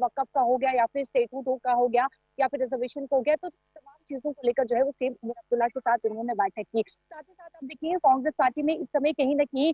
वक्फ का हो गया या फिर स्टेटहुड का हो गया या फिर रिजर्वेशन का हो गया, तो तमाम चीजों को लेकर जो है वो सेम उमर अब्दुल्ला के साथ उन्होंने बैठक की। साथ ही साथ आप देखिए कांग्रेस पार्टी में इस समय कहीं ना कहीं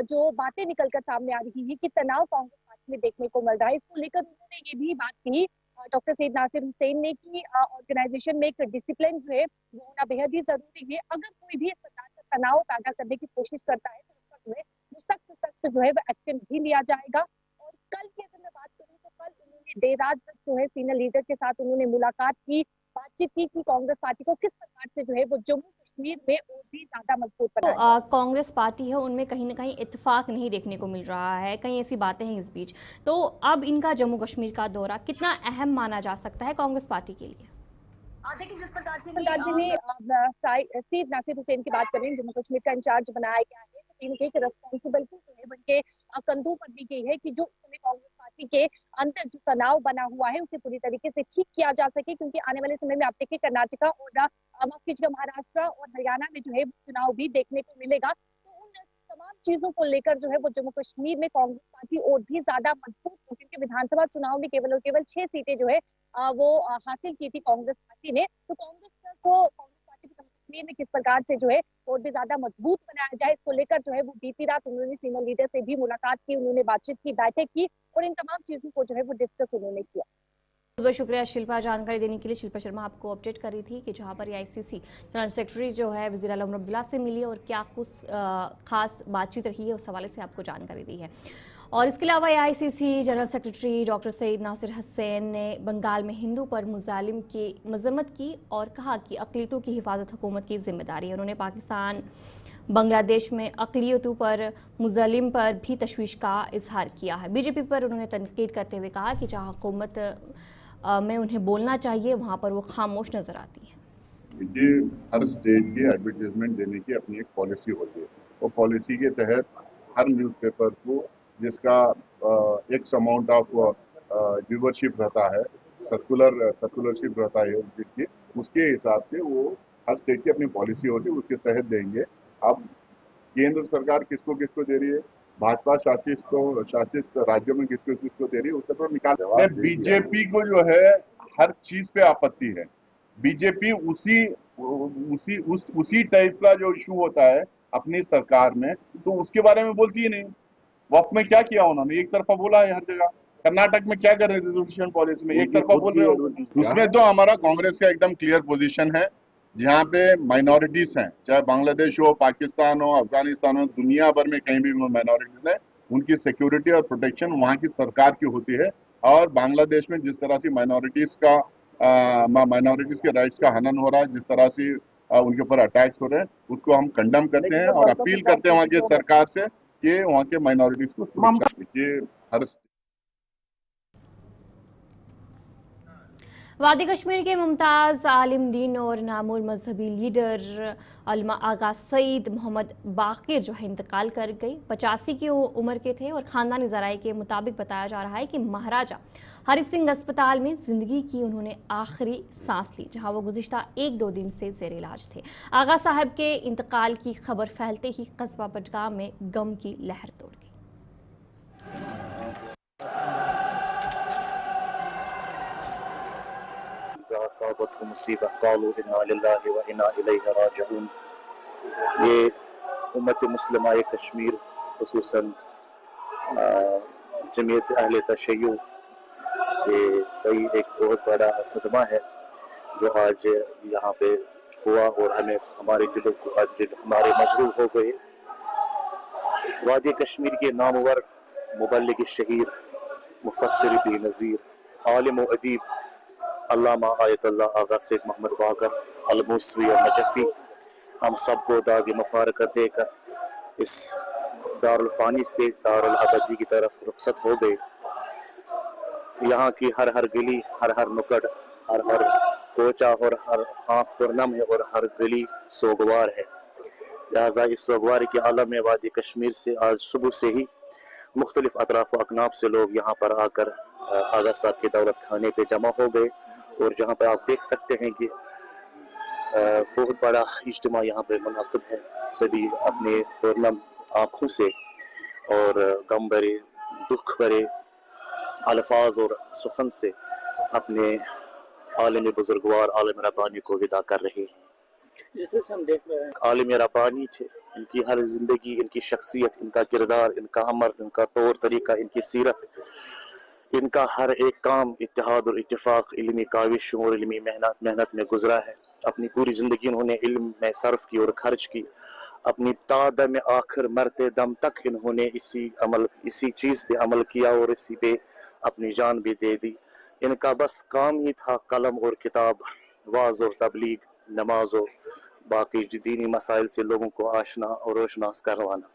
जो बातें निकलकर सामने आ रही है कि तनाव कांग्रेस पार्टी में देखने को मिल रहा है। इसको लेकर उन्होंने ये भी बात कही डॉक्टर सैयद नासिर हुसैन ने कि ऑर्गेनाइजेशन में एक डिसिप्लिन जो है वो होना बेहद ही जरूरी है। अगर कोई भी इस प्रकार का तनाव पैदा करने की कोशिश करता है तो उस पर जो है वो सख्त सख्त जो है वो एक्शन भी लिया जाएगा। और कल की अगर मैं बात करूँ तो कल उन्होंने देर रात तक जो है सीनियर लीडर के साथ उन्होंने मुलाकात की, बातचीत की कि कांग्रेस पार्टी को किस प्रकार से जो है वो जम्मू कश्मीर में और भी ज्यादा मजबूत बनाया जाए। कांग्रेस पार्टी है उनमें कहीं ना कहीं इत्तेफाक नहीं देखने को मिल रहा है, कई ऐसी बातें हैं इस बीच। तो अब इनका जम्मू कश्मीर का दौरा कितना अहम माना जा सकता है कांग्रेस पार्टी के लिए? देखिए जिस प्रकार से सैयद नासिर हुसैन की बात करें, जम्मू कश्मीर का इंचार्ज बनाया गया है, तो इनकी एक रेस्पॉन्सिबिलिटी जो है उनके कंधों पर दी गई है कि जो इस समय कांग्रेस पार्टी के अंदर जो तनाव बना हुआ है उसे पूरी तरीके से ठीक किया जा सके, क्योंकि आने वाले समय में आप देखिए कर्नाटका और माफ कीजिएगा महाराष्ट्र और हरियाणा में जो है चुनाव भी देखने को मिलेगा। तो उन तमाम चीजों को लेकर जो है वो जम्मू कश्मीर में कांग्रेस पार्टी और भी ज्यादा मजबूत हो, क्योंकि विधानसभा चुनाव में केवल और केवल 6 सीटें जो है वो हासिल की थी कांग्रेस पार्टी ने। तो कांग्रेस पार्टी को जम्मू कश्मीर में किस प्रकार से जो है और भी ज्यादा मजबूत बनाया जाए, इसको लेकर जो है वो बीती रात उन्होंने सीनियर लीडर से भी मुलाकात की, उन्होंने बातचीत की, बैठक की और इन तमाम चीजों को जो है वो डिस्कस उन्होंने किया। बहुत बहुत शुक्रिया शिल्पा जानकारी देने के लिए। शिल्पा शर्मा आपको अपडेट कर रही थी कि जहां पर AICC जनरल सेक्रेटरी जो है वज़ीर आला उमर अब्दुल्ला से मिली और क्या कुछ खास बातचीत रही है उस हवाले से आपको जानकारी दी है। और इसके अलावा AICC general secretary doctor Syed Nasir Hussain ने बंगाल में हिंदू पर मुजालिम की मजम्मत की और कहा कि अक़लियतों की हिफाजत हुकूमत की जिम्मेदारी है। उन्होंने पाकिस्तान बांग्लादेश में अक़लियतों पर मुजालिम पर भी तशवीश का इजहार किया है। BJP पर उन्होंने तनकीद करते हुए कहा कि जहां हुकूमत में उन्हें बोलना चाहिए वहां पर वो खामोश नजर आती है। ये हर स्टेट की एडवर्टाइजमेंट देने की अपनी एक पॉलिसी होती है, और पॉलिसी के तहत हर न्यूज़पेपर को जिसका एक्स अमाउंट ऑफ व्यूवरशिप रहता है, सर्कुलरशिप रहता है जिसकी, उसके हिसाब से वो हर स्टेट की अपनी पॉलिसी होती है, उसके तहत देंगे। अब केंद्र सरकार किसको किसको दे रही है, भाजपा शासित राज्यों में किसको किसको दे रही है, उसका तो निकाल। बीजेपी को जो है हर चीज पे आपत्ति है। बीजेपी उसी टाइप का जो इशू होता है अपनी सरकार में तो उसके बारे में बोलती ही नहीं। वक्त में क्या किया उन्होंने, एक तरफा बोला है हर जगह। कर्नाटक में क्या कर रहे रेजोल्यूशन पॉलिसी में, एक तरफा बोल रहे हो। उसमें तो हमारा कांग्रेस का एकदम क्लियर पोजीशन है, जहाँ पे माइनॉरिटीज हैं, चाहे बांग्लादेश हो, पाकिस्तान हो, अफगानिस्तान हो, दुनिया भर में कहीं भी माइनॉरिटीज है, उनकी सिक्योरिटी और प्रोटेक्शन वहाँ की सरकार की होती है। और बांग्लादेश में जिस तरह से माइनॉरिटीज के राइट्स का हनन हो रहा है, जिस तरह से उनके ऊपर अटैक्स हो रहे हैं, उसको हम कंडम करते हैं और अपील करते हैं वहाँ की सरकार से कि वहाँ के माइनॉरिटीज को सुरक्षा दीजिए। हर वादी कश्मीर के मुमताज़ आलिम दीन और नामुर मजहबी लीडर अल्मा आगा सईद मोहम्मद बाकिर जो है इंतकाल कर गई। 85 की उम्र के थे और ख़ानदानी ज़राए के मुताबिक बताया जा रहा है कि महाराजा हरि सिंह अस्पताल में ज़िंदगी की उन्होंने आखिरी सांस ली, जहां वो गुज़िश्ता 1-2 दिन से ज़ेर इलाज थे। आगा साहब के इंतकाल की खबर फैलते ही कस्बा बडगाम में गम की लहर दौड़ गई। ये उम्मत मुस्लिमा कश्मीर खुसूसन जमीयत अहले तशय्युअ के एक बहुत बड़ा सदमा है जो आज यहाँ पे हुआ और हमें हमारे दिलों को आज हमारे मजरूह हो गए। वादी कश्मीर के नामवर मुबल्लिग शहीर मुफस्सिर बेनज़ीर आलिम व अदीब अल्लामा आयतुल्लाह आगा सैयद मोहम्मद बाकर अल-मूसवी और नजफ़ी हम सबको दाग मुबारकत देकर इस दारुल फ़ानी से दारुल अबदी की तरफ रुखसत हो गए। यहाँ की हर हर गली, हर हर नुक्कड़, हर हर कोचा और हर आँख पुरनम है और हर गली सोगवार है। लिहाजा इस सोगवार के आलम में वादी कश्मीर से आज सुबह से ही मुख्तलिफ अतराफ व अकनाफ से लोग यहाँ पर आकर आगा साहब के दौलत खाने पे जमा हो गए और जहाँ पर आप देख सकते हैं कि बहुत बड़ा इज्तिमा यहाँ पे मुनअक़िद है। सभी अपने पुरनम आँखों से और गम भरे दुख भरे الفاظ اور سخن سے اپنے عالم بزرگوار عالم ربانی کو ودا کر رہے ہیں. جس طرح سے ہم دیکھ رہے ہیں عالم ربانی تھے, ان کی ہر زندگی, ان کی شخصیت, ان کا کردار, ان کا عمل, ان کا طور طریقہ, ان کی سیرت, ان کا ہر ایک کام اتحاد اور اتفاق, علمی کاوشوں اور علمی محنت میں گزرا ہے. اپنی پوری زندگی انہوں نے علم میں صرف کی اور خرچ کی. اپنی دم آخر مرتے دم تک انہوں نے اسی چیز پہ عمل کیا اور اسی پہ اپنی جان بھی دے دی. ان کا بس کام ہی تھا قلم اور کتاب, واعظ اور تبلیغ, نماز اور باقی دینی مسائل سے لوگوں کو آشنا اور روشناس کروانا.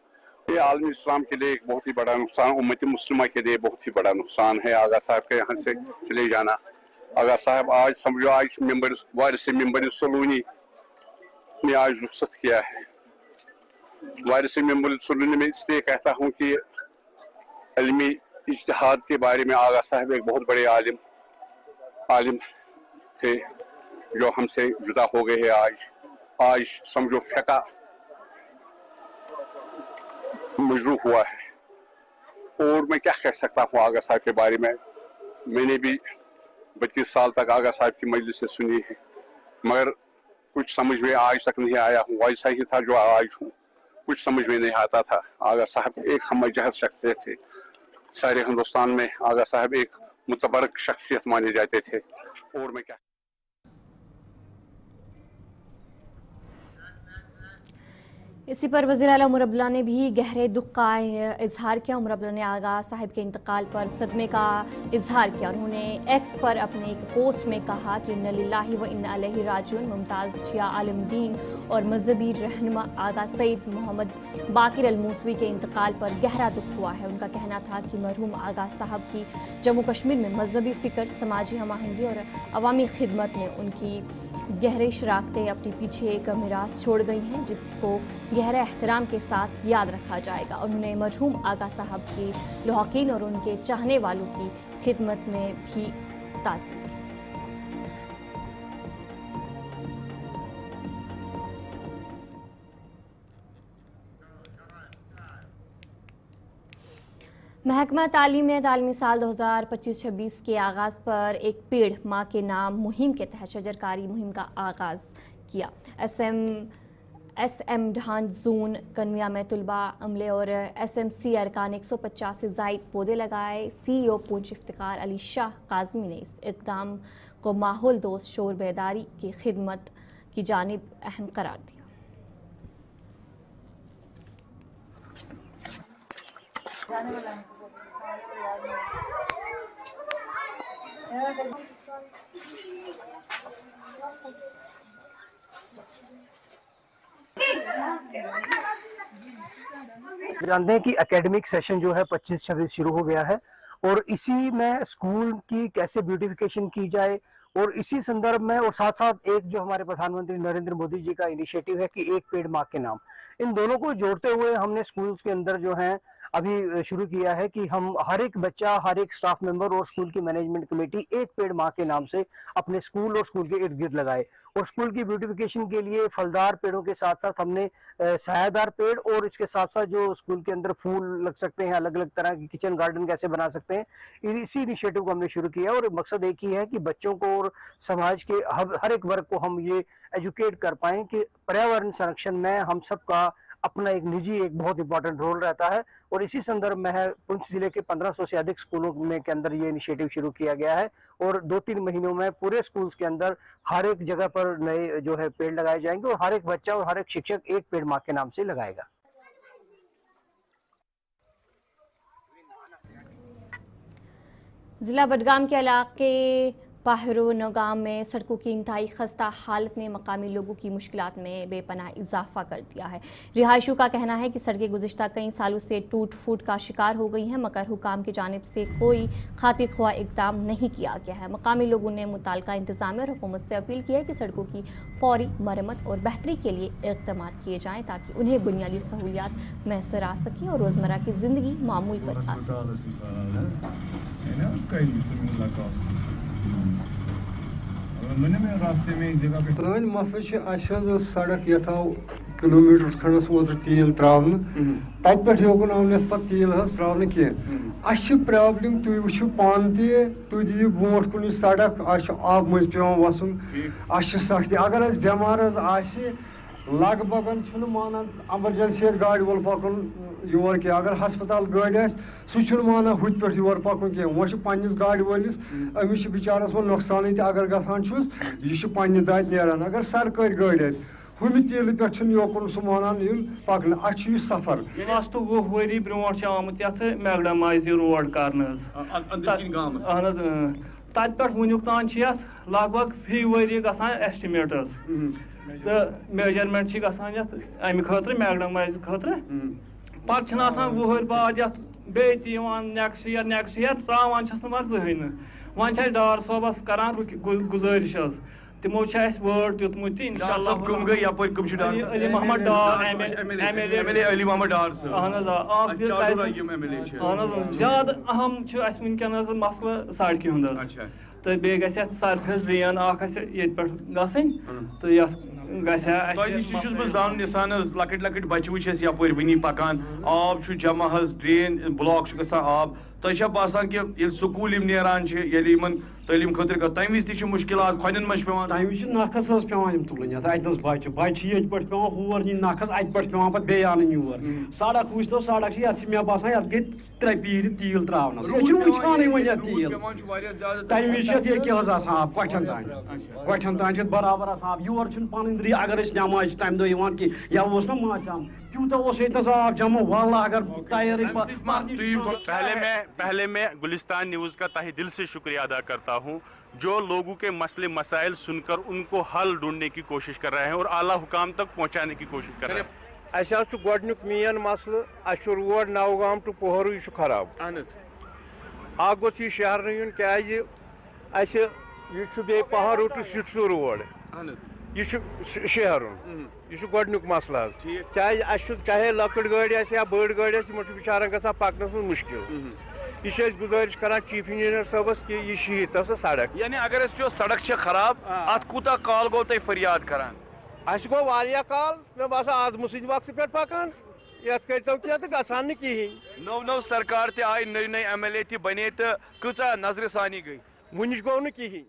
یہ عالم اسلام کے لیے ایک بہت ہی بڑا نقصان, امت مسلمہ کے لیے بہت ہی بڑا نقصان ہے آغا صاحب کے یہاں سے چلے جانا. آغا صاحب آج سمجھو آج وارث ممبر سلونی نے آج رخصت کیا ہے. وارث ممبر سلونی میں اس لیے کہتا ہوں کہ علمی اجتہاد کے بارے میں آغا صاحب ایک بہت بڑے عالم تھے جو ہم سے جدا ہو گئے ہیں. آج سمجھو فقہ مجروح ہوا ہے. اور میں کیا کہہ سکتا ہوں آغا صاحب کے بارے میں. میں نے بھی 32 سال تک آغا صاحب کی مجلس سے سنی ہے, مگر کچھ سمجھ میں آج تک نہیں آیا ہوں. ویسا ہی تھا جو آج ہوں, کچھ سمجھ میں نہیں آتا تھا. آغا صاحب ایک ہم جہاز شخصیت تھے. سارے ہندوستان میں آغا صاحب ایک متبرک شخصیت مانے جاتے تھے. اور میں کیا اسی پر وزیر اعلیٰ عمر عبداللہ نے بھی گہرے دکھ کا اظہار کیا. عمر عبداللہ نے آغا صاحب کے انتقال پر صدمے کا اظہار کیا. انہوں نے ایکس پر اپنے ایک پوسٹ میں کہا کہ انا للہ و انا الیہ راجعون. ممتاز شیعہ عالم دین اور مذہبی رہنما آغا سید محمد باقر الموسوی کے انتقال پر گہرا دکھ ہوا ہے. ان کا کہنا تھا کہ مرحوم آغا صاحب کی جموں کشمیر میں مذہبی فکر, سماجی ہم آہنگی اور عوامی خدمت میں ان کی گہری شراکتیں اپنی پیچھے ایک میراث چھوڑ گئی ہیں جس کو گہرے احترام کے ساتھ یاد رکھا جائے گا. انہوں نے مرحوم آغا صاحب کے لحاقین اور ان کے چاہنے والوں کی خدمت میں بھی تعزیت کی. محکمہ تعلیم نے تعلیمی سال 2025-26 کے آغاز پر ایک پیڑ ماں کے نام مہم کے تحت شجرکاری مہم کا آغاز کیا. ایس ایم ڈھانڈ زون کنویا میں طلبہ, عملے اور ایس ایم سی ارکان 150 سے زائد پودے لگائے. سی ای او پونچھ افتخار علی شاہ کاظمی نے اس اقدام کو ماحول دوست شعور بیداری کی خدمت کی جانب اہم قرار دیا. جانتے ہیں کہ اکیڈمک سیشن جو ہے 25-26 شروع ہو گیا ہے, اور اسی میں اسکول کی کیسے بیوٹیفیکیشن کی جائے, اور اسی سندرب میں اور ساتھ ساتھ ایک جو ہمارے پردھان منتری نریندر مودی جی کا انیشیٹو ہے کہ ایک پیڑ ماں کے نام, ان دونوں کو جوڑتے ہوئے ہم نے اسکولز کے اندر جو ہیں ابھی شروع کیا ہے کہ ہم ہر ایک بچہ, ہر ایک سٹاف ممبر اور اسکول کی مینجمنٹ کمیٹی ایک پیڑ ماں کے نام سے اپنے اسکول اور اسکول کے ارد گرد لگائے. اور اسکول کی بیوٹیفیکیشن کے لیے پھلدار پیڑوں کے ساتھ ساتھ ہم نے سایہ دار پیڑ, اور اس کے ساتھ ساتھ جو اسکول کے اندر پھول لگ سکتے ہیں, الگ الگ طرح کی کچن گارڈن کیسے بنا سکتے ہیں, اسی انیشیٹو کو ہم نے شروع کیا. اور مقصد ایک ہی ہے کہ بچوں کو اور سماج کے ہر ایک ورگ کو ہم یہ ایجوکیٹ کر پائیں کہ پریاورن سرکشن میں ہم سب کا اپنا ایک نجی ایک بہت امپورٹنٹ رول رہتا ہے. اور اسی سندرب میں ہے پنچ ضلع کے 1500 سے ادھک اسکولوں میں کے اندر یہ انیشیٹو شروع کیا گیا ہے, اور 2-3 مہینوں میں پورے اسکولز کے اندر ہر ایک جگہ پر نئے جو ہے پیڑ لگائے جائیں گے, اور ہر ایک بچہ اور ہر ایک شکشک ایک پیڑ ماں کے نام سے لگائے گا. ضلع بڈگام کے علاقے پاہرو نگام میں سڑکوں کی انتہائی خستہ حالت نے مقامی لوگوں کی مشکلات میں بے پناہ اضافہ کر دیا ہے. رہائشیوں کا کہنا ہے کہ سڑکیں گزشتہ کئی سالوں سے ٹوٹ پھوٹ کا شکار ہو گئی ہیں, مگر حکام کی جانب سے کوئی خاطر خواہ اقدام نہیں کیا گیا ہے. مقامی لوگوں نے متعلقہ انتظامیہ اور حکومت سے اپیل کی ہے کہ سڑکوں کی فوری مرمت اور بہتری کے لیے اقدامات کیے جائیں تاکہ انہیں بنیادی سہولیات میسر آ سکیں اور روزمرہ کی زندگی معمول پر آ سان مسئلہ سڑک یتھو किलोमीटर खंडस ओत्र तेल त्रावन तत पे होकन आमनस पत तेल हस त्रावन कह अश प्रॉब्लम तुम वो पान तुम दिव ब्रोट कुन सड़क आब मज पे वसन अश सख्ती अगर बेमार लग भग माना एमरजेंसी गाड़ी वोल पकन योर कह अगर हस्पताल गाड़ी सह माना हुत पे योर पकन कह वो पन्निस गाड़ी वलिस अमिस बिचारस वो नुकसान अगर गसान यह पन्ने दात नेरान अगर सरकारी गाड़ी हुम तेल पे योकुन सह मानान यून पकन अ सफर लास्ट 20 वरी ब्रोट आमुत ये मैगडमाइज रोड कर तत पे वुनुक तान लग भग फी वरी गसान एस्टिमेट तो मेजरमेंट अमि खतर मैगडमाइज खतर पत 20 बाद नेक्स्ट ईयर त्रावान जहन वन डार सोबस करान गुजारिश तमो वर्ड दितमुत अली मोहम्मद डार MLA अली मोहम्मद डार ज्यादा अहम वनकस मसला सड़क हुंद तो बे सरफेस ड्रेन गसन तो जान इंसान लकट लकट बच्चे वह यपर वनी पकान आब जमा ड्रेन ब्लॉक आब तुम बसान कि स्कूल नान तलीम खतर तम विज मुश्किल खोन मज पे तम विज नखस पे तुलन अतन बच्चे बच्चे ये पे हूर नी नखस अत पे पे आन योर सड़क वुचतो सड़क मे बसान ये गई 3 पीर तेल त्रावन वुचान वो तेल तम विज आब कठन तान बराबर आब योर पन अगर नमाज तम दह कि या ना मासान यूत आब जमा वाला अगर तैयारी पहले मैं गुलिस्तान न्यूज़ का तहे दिल से शुक्रिया अदा करता हूँ जो लोगों के मसले मसाइल सुनकर उनको हल ढूंढने की कोशिश कर रहे हैं और आला हुकाम तक पहुँचाने की कोशिश कर रहे हैं। गोडनुक मेन मसल रोड नवगाम टू पोहरू यह खराब गोस यह शहर नुन क्या पहाड़ू टू सिटसू रोड यह शहर यह गोडनुक मसल चाहे लकड़ गाड़ी या बड़ गाड़ी बिचारन गसान पकनस में मुश्किल यह गुजारिश करान चीफ इंजीनियर साहबस कि यह शीत सड़क यानी अगर सड़क खराब अत कूता काल गो तुम फरियाद करान गो वारिया काल मे बासा आज मुसिद वक्त पे पकान ये करो क्या तो गसान न कहें नव सरकार ते आई नई MLA ते बने तो कचा नजर सानी गई वुनिश गो न कहें।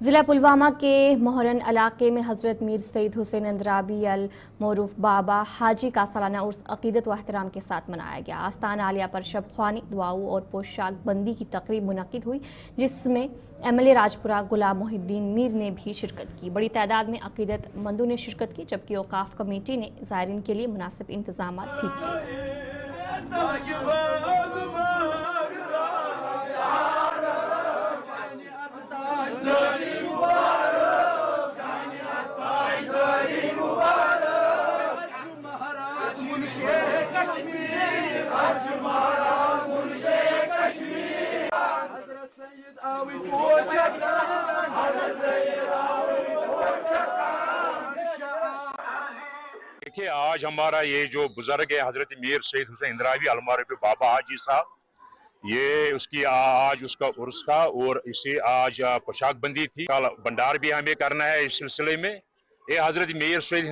ज़िला पुलवामा के मोहरन इलाके में हज़रत मीर सईद हुसैन इंदराबी अल मौरूफ बाबा हाजी का सालाना उर्स अकीदत व एहतराम के साथ मनाया गया। आस्थाना आलिया पर शब ख्वानी दुआओं और पोशाक बंदी की तकरीब मुनक्किद हुई जिसमें MLA राजपुरा गुलाम मोहिद्दीन मीर ने भी शिरकत की। बड़ी तादाद में अकीदत मंदों ने शिरकत की जबकि औकाफ कमेटी ने ज़ायरीन के लिए मुनासिब इंतजाम भी किए। देखिए आज हमारा ये जो बुजुर्ग है हजरत मीर सईद हुसैन इंदराबी अल मौरूफ बाबा हाजी साहब ये उसकी आज उसका उर्स था और इसे आज पोशाक बंदी थी। कल भंडार भी हमें करना है इस सिलसिले में। ये हजरत मीर सईद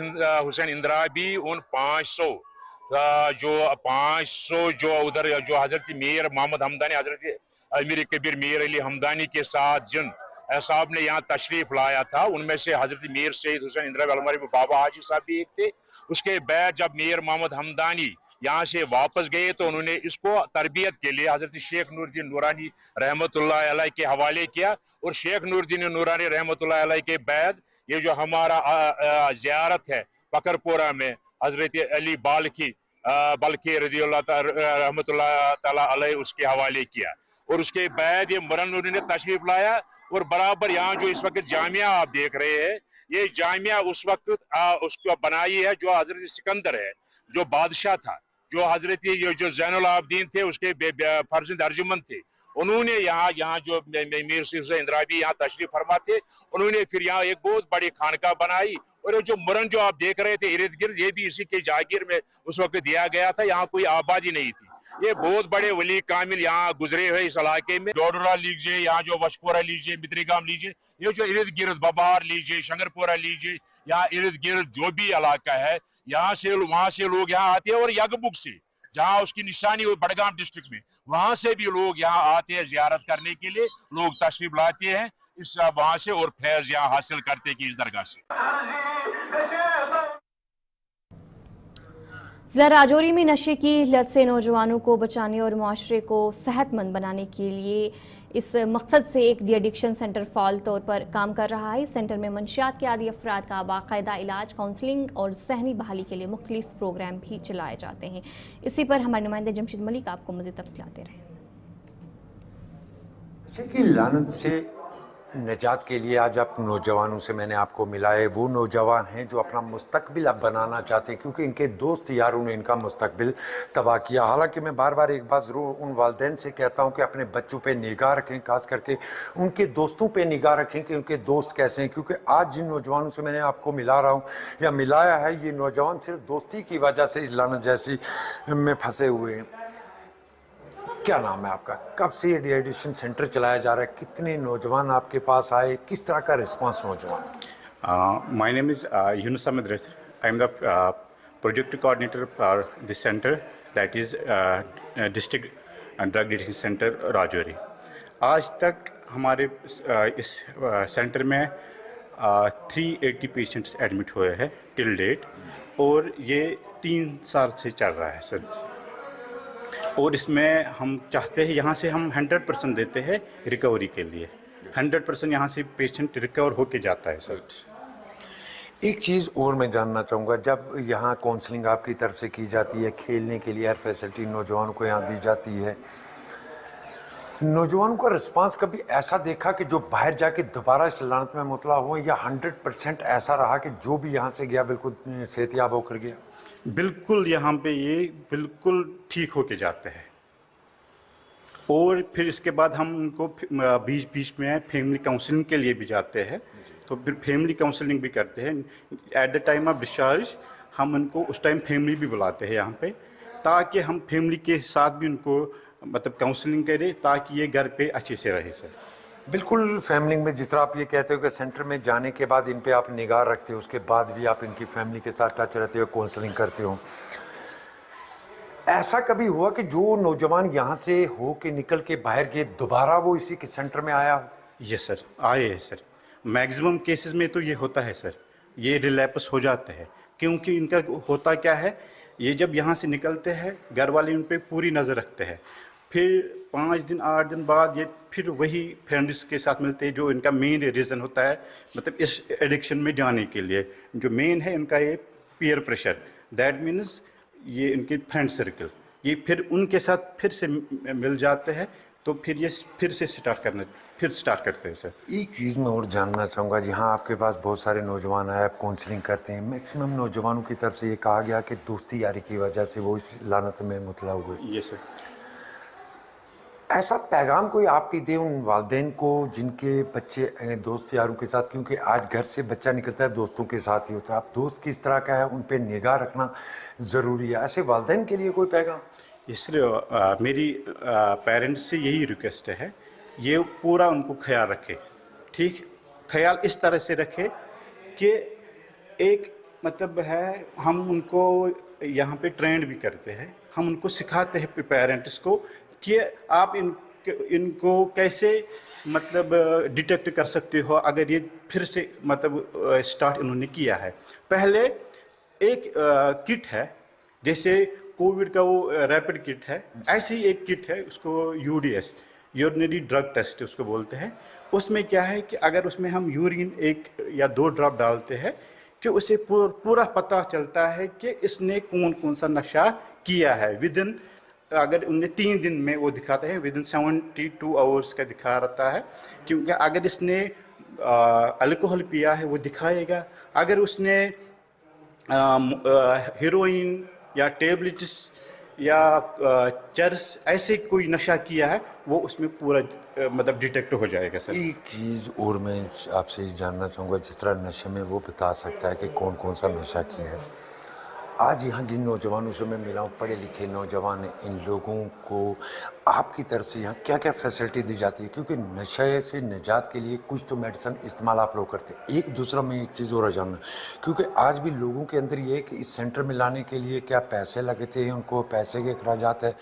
हुसैन इंदराबी उन 500 जो उधर जो हजरत मीर मोहम्मद हमदानी हजरत अमीर कबीर मीर अली हमदानी के साथ जिन साहब ने यहाँ तशरीफ लाया था उनमें से हजरत मीर सईद हुसैन इंदराबी अल मौरूफ बाबा हाजी साहब भी एक थे। उसके बाद जब मीर मोहम्मद हमदानी यहाँ से वापस गए तो उन्होंने इसको तरबियत के लिए हजरत शेख नूरुद्दीन नूरानी रहमतुल्लाह अलैह के हवाले किया और शेख नूरुद्दीन नूरानी रहमतुल्लाह अलैह के बाद ये जो हमारा ज़ियारत है बकरपुरा में हजरत अली बल्कि रज़ियल्लाहु रहमतुल्लाह ताला अलैह उसके हवाले किया और उसके बाद ये मुरन ने तशरीफ लाया और बराबर यहाँ जो इस वक्त जामिया आप देख रहे हैं ये जामिया उस वक्त उसको बनाई है जो हजरत सिकंदर है जो बादशाह था जो हजरत जो ज़ैनुल आबदीन थे उसके फर्जंद अर्जुमंद थे उन्होंने यहाँ जो मीर सईद हुसैन इंदराबी यहाँ तशरीफ फरमा थे उन्होंने फिर यहाँ एक बहुत बड़ी खानका बनाई और ये जो मुरन जो आप देख रहे थे इर्द गिर्द ये भी इसी के जागीर में उस वक्त दिया गया था। यहाँ कोई आबादी नहीं थी ये बहुत बड़े वली कामिल यहाँ गुजरे हुए इस इलाके में। डोडरा लीजिए, यहाँ जो वशपुरा लीजिए, मित्रीगाम लीजिए, ये जो इर्द गिर्द बबार लीजिए, शंगरपुरा लीजिए, यहाँ इर्द गिर्द जो भी इलाका है, यहाँ से वहाँ से लोग यहाँ आते हैं। और यगबुक से जहाँ उसकी निशानी हो बड़गाम डिस्ट्रिक्ट में, वहाँ से भी लोग यहाँ आते हैं जियारत करने के लिए, लोग तशरीफ लाते हैं इस वहाँ से और फैज यहाँ हासिल करते हैं कि इस दरगाह से। जिला राजौरी में नशे की लत से नौजवानों को बचाने और मुआशरे को सेहतमंद बनाने के लिए इस मकसद से एक डी एडिक्शन सेंटर फ़ाल तौर पर काम कर रहा है। इस सेंटर में मंशियात के आदी अफराद का बाकायदा इलाज, काउंसलिंग और ज़हनी बहाली के लिए मुख्तलिफ प्रोग्राम भी चलाए जाते हैं। इसी पर हमारे नुमाइंदे जमशेद मलिक आपको मज़ीद तफसीलात दे रहे हैं। नशे की लानत से निजात के लिए आज आप नौजवानों से मैंने आपको मिलाए। वो नौजवान हैं जो अपना मुस्तकबिल अब बनाना चाहते हैं, क्योंकि इनके दोस्त यारों ने इनका मुस्तकबिल तबाह किया। हालांकि मैं बार बार एक बात ज़रूर उन वालिदैन से कहता हूं कि अपने बच्चों पे निगाह रखें, खास करके उनके दोस्तों पे निगाह रखें कि उनके दोस्त कैसे हैं, क्योंकि आज जिन नौजवानों से मैंने आपको मिला रहा हूँ या मिलाया है, ये नौजवान सिर्फ दोस्ती की वजह से इस लानत जैसी में फंसे हुए हैं। क्या नाम है आपका? कब से ये डी एडिक्शन सेंटर चलाया जा रहा है? कितने नौजवान आपके पास आए? किस तरह का रिस्पांस नौजवान? My name is Yunus Ahmad Razi. I am the project coordinator for this centre, that is district drug addiction centre Rajouri. आज तक हमारे इस सेंटर में 380 पेशेंट्स एडमिट हुए हैं टिल डेट, और ये 3 साल से चल रहा है सर। और इसमें हम चाहते हैं, यहाँ से हम 100% देते हैं रिकवरी के लिए। 100% यहाँ से पेशेंट रिकवर होके जाता है सर। एक चीज़ और मैं जानना चाहूँगा, जब यहाँ काउंसलिंग आपकी तरफ से की जाती है, खेलने के लिए हर फैसिलिटी नौजवानों को यहाँ दी जाती है, नौजवानों का रिस्पांस कभी ऐसा देखा कि जो बाहर जाके दोबारा इस लानत में मुबतला हुआ, या 100% ऐसा रहा कि जो भी यहाँ से गया बिल्कुल सेहतयाब होकर गया? बिल्कुल, यहाँ पे ये बिल्कुल ठीक होके जाते हैं। और फिर इसके बाद हम उनको बीच बीच में फैमिली काउंसलिंग के लिए भी जाते हैं, तो फिर फैमिली काउंसलिंग भी करते हैं। At the time of discharge हम उनको उस टाइम फैमिली भी बुलाते हैं यहाँ पे, ताकि हम फैमिली के साथ भी उनको मतलब काउंसलिंग करें, ताकि ये घर पे अच्छे से रहे सर। बिल्कुल, फैमिली में जिस तरह आप ये कहते हो कि सेंटर में जाने के बाद इन पे आप निगाह रखते हो, उसके बाद भी आप इनकी फैमिली के साथ टच रहते हो, काउंसलिंग करते हो। ऐसा कभी हुआ कि जो नौजवान यहाँ से हो के निकल के बाहर गए, दोबारा वो इसी के सेंटर में आया? यस सर, आए हैं सर। मैक्सिमम केसेस में तो ये होता है सर, ये रिलैप्स हो जाते हैं। क्योंकि इनका होता क्या है, ये जब यहाँ से निकलते हैं घर वाले उन पर पूरी नज़र रखते हैं, फिर 5 दिन 8 दिन बाद ये फिर वही फ्रेंड्स के साथ मिलते हैं। जो इनका मेन रीज़न होता है मतलब इस एडिक्शन में जाने के लिए, जो मेन है इनका ये पीयर प्रेशर, दैट मीन्स ये इनके फ्रेंड सर्कल, ये फिर उनके साथ फिर से मिल जाते हैं, तो फिर ये फिर से स्टार्ट करते हैं सर। एक चीज़ मैं और जानना चाहूँगा, जहाँ आपके पास बहुत सारे नौजवान आए, आप काउंसलिंग करते हैं, मैक्सिमम नौजवानों की तरफ से ये कहा गया कि दोस्ती यारी की वजह से वो इस लानत में मुबतला हुए। ये सर, ऐसा पैगाम कोई आपकी दे उन वालिदैन को जिनके बच्चे दोस्त यारों के साथ, क्योंकि आज घर से बच्चा निकलता है दोस्तों के साथ ही होता है, आप दोस्त किस तरह का है उन पे निगाह रखना ज़रूरी है, ऐसे वालिदैन के लिए कोई पैगाम? इसलिए मेरी पेरेंट्स से यही रिक्वेस्ट है, ये पूरा उनको ख्याल रखे, ठीक ख्याल इस तरह से रखे कि एक मतलब है, हम उनको यहाँ पे ट्रेंड भी करते हैं, हम उनको सिखाते हैं पेरेंट्स को कि आप इनको कैसे मतलब डिटेक्ट कर सकते हो अगर ये फिर से मतलब स्टार्ट इन्होंने किया है। पहले एक किट है, जैसे कोविड का वो रैपिड किट है, ऐसी ही एक किट है, उसको यूडीएस यूरिनरी ड्रग टेस्ट उसको बोलते हैं। उसमें क्या है कि अगर उसमें हम यूरिन 1 या 2 ड्रॉप डालते हैं कि उसे पूरा पता चलता है कि इसने कौन कौन सा नशा किया है। विदिन अगर उन्हें 3 दिन में वो दिखाते हैं, विदिन 72 आवर्स का दिखा रहता है, क्योंकि अगर इसने अल्कोहल पिया है वो दिखाएगा, अगर उसने हेरोइन या टेबलेट्स या चरस ऐसे कोई नशा किया है वो उसमें पूरा मतलब डिटेक्ट हो जाएगा सर। एक चीज़ और मैं आपसे जानना चाहूँगा, जिस तरह नशे में वो बता सकता है कि कौन कौन सा नशा किया है, आज यहाँ जिन नौजवानों से मैं मिला हूँ, पढ़े लिखे नौजवान हैं, इन लोगों को आपकी तरफ से यहाँ क्या क्या फैसिलिटी दी जाती है? क्योंकि नशे से निजात के लिए कुछ तो मेडिसिन इस्तेमाल आप लोग करते हैं। एक दूसरा मैं एक चीज़ और जानना, क्योंकि आज भी लोगों के अंदर ये है कि इस सेंटर में लाने के लिए क्या पैसे लगते हैं, उनको पैसे के अखराजात है।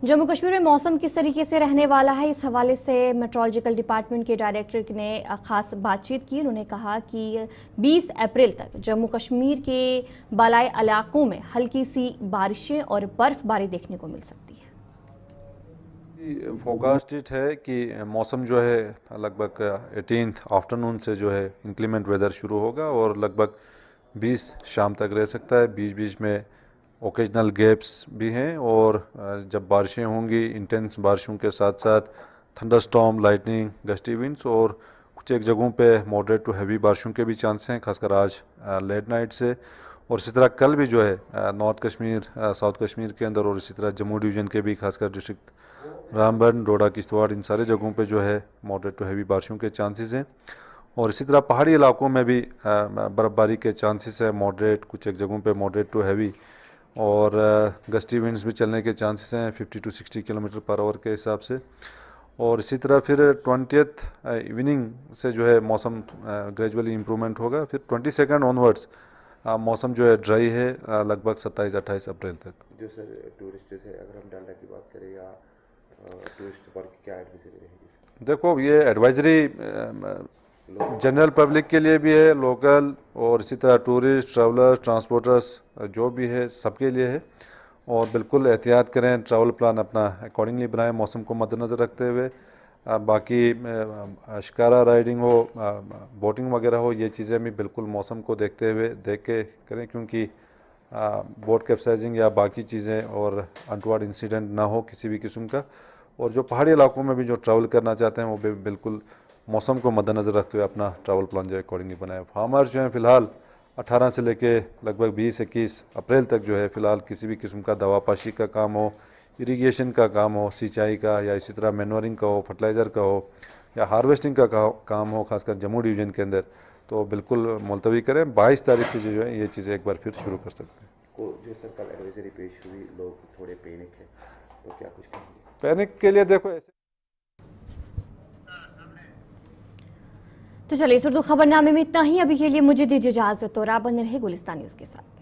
जम्मू कश्मीर में मौसम किस तरीके से रहने वाला है, इस हवाले से मेट्रोलॉजिकल डिपार्टमेंट के डायरेक्टर ने खास बातचीत की। उन्होंने कहा कि 20 अप्रैल तक जम्मू कश्मीर के बालाई इलाकों में हल्की सी बारिशें और बर्फबारी देखने को मिल सकती है। फोरकास्टेड है कि मौसम जो है लगभग 18 आफ्टरनून से जो है इंक्लीमेंट वेदर शुरू होगा और लगभग 20 शाम तक रह सकता है। बीच बीच में ओकेजनल गैप्स भी हैं और जब बारिशें होंगी इंटेंस बारिशों के साथ साथ थंडरस्टॉर्म, लाइटनिंग, गस्टी विंड्स और कुछ एक जगहों पे मॉडरेट टू हैवी बारिशों के भी चांस हैं, खासकर आज लेट नाइट से। और इसी तरह कल भी जो है नॉर्थ कश्मीर, साउथ कश्मीर के अंदर और इसी तरह जम्मू डिवीज़न के भी खासकर डिस्ट्रिक्ट रामबन, डोडा, किश्तवाड़, इन सारे जगहों पे जो है मॉडरेट टू हैवी बारिशों के चांसेस हैं। और इसी तरह पहाड़ी इलाकों में भी बर्फ़बारी के चांसेस है, मॉडरेट, कुछ एक जगहों पे मॉडरेट टू हैवी, और गस्टी विंड्स भी चलने के चांसेस हैं 50 to 60 किलोमीटर पर आवर के हिसाब से। और इसी तरह फिर 20th इवनिंग से जो है मौसम ग्रेजुअली इम्प्रूवमेंट होगा। फिर 22nd ऑनवर्ड्स मौसम जो है ड्राई है लगभग 27-28 अप्रैल तक। जो सर टूरिस्ट से अगर हम डालडा की बात करें या टूरिस्ट पर क्या एडवाइजरी रहेगी? देखो, ये एडवाइजरी जनरल पब्लिक के लिए भी है, लोकल और इसी तरह टूरिस्ट, ट्रैवलर्स, ट्रांसपोर्टर्स जो भी है सबके लिए है। और बिल्कुल एहतियात करें, ट्रैवल प्लान अपना अकॉर्डिंगली बनाएं मौसम को मद्देनज़र रखते हुए। बाकी शिकारा राइडिंग हो, बोटिंग वगैरह हो, ये चीज़ें भी बिल्कुल मौसम को देखते हुए देख के करें, क्योंकि बोट कैप्साइजिंग या बाकी चीज़ें और अनटवार्ड इंसिडेंट ना हो किसी भी किस्म का। और जो पहाड़ी इलाकों में भी जो ट्रैवल करना चाहते हैं वो भी बिल्कुल मौसम को मद्देनज़र रखते हुए अपना ट्रैवल प्लान जो है अकॉर्डिंगली बनाए। फार्मर्स जो हैं फ़िलहाल 18 से लेके लगभग 20-21 अप्रैल तक जो है फ़िलहाल किसी भी किस्म का दवा पाशी का काम हो, इरिगेशन का काम हो, सिंचाई का, या इसी तरह मैन्योरिंग का हो, फर्टिलाइज़र का हो, या हार्वेस्टिंग का काम हो, खासकर जम्मू डिवीज़न के अंदर, तो बिल्कुल मुलतवी करें। 22 तारीख से जो है ये चीज़ें एक बार फिर शुरू कर सकते हैं। जो सर कल एडवाइजरी पेश हुई, लोग थोड़े पैनिक है, तो क्या कुछ कहेंगे? पैनिक के लिए देखो ऐसे तो चलिए इस उर्दू खबरनामे में इतना ही। अभी के लिए मुझे दीजिए इजाजत और आप बने रहे गुलिस्तान न्यूज़ के साथ।